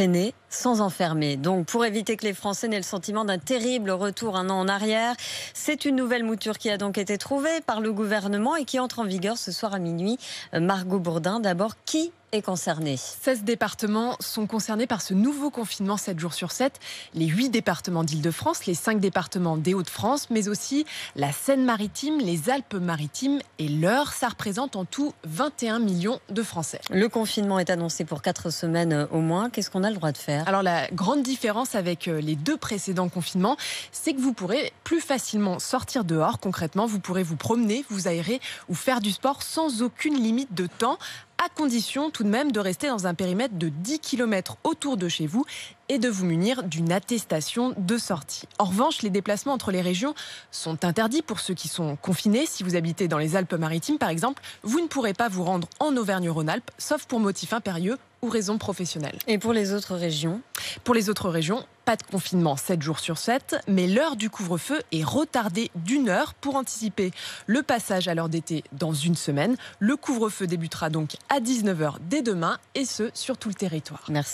freiner sans enfermer. Donc, pour éviter que les Français n'aient le sentiment d'un terrible retour un an en arrière, c'est une nouvelle mouture qui a donc été trouvée par le gouvernement et qui entre en vigueur ce soir à minuit. Margot Bourdin, d'abord, qui est concerné? 16 départements sont concernés par ce nouveau confinement 7 jours sur 7. Les 8 départements d'Île-de-France, les 5 départements des Hauts-de-France, mais aussi la Seine-Maritime, les Alpes-Maritimes et l'Eure. Ça représente en tout 21 millions de Français. Le confinement est annoncé pour 4 semaines au moins. Qu'est-ce qu'on a le droit de faire? Alors la grande différence avec les 2 précédents confinements, c'est que vous pourrez plus facilement sortir dehors. Concrètement, vous pourrez vous promener, vous aérer ou faire du sport sans aucune limite de temps, à condition tout de même de rester dans un périmètre de 10 km autour de chez vous et de vous munir d'une attestation de sortie. En revanche, les déplacements entre les régions sont interdits pour ceux qui sont confinés. Si vous habitez dans les Alpes-Maritimes, par exemple, vous ne pourrez pas vous rendre en Auvergne-Rhône-Alpes, sauf pour motif impérieux ou raison professionnelle. Et pour les autres régions? Pour les autres régions, pas de confinement 7 jours sur 7, mais l'heure du couvre-feu est retardée d'1 heure pour anticiper le passage à l'heure d'été dans une semaine. Le couvre-feu débutera donc à 19 h dès demain et ce, sur tout le territoire. Merci.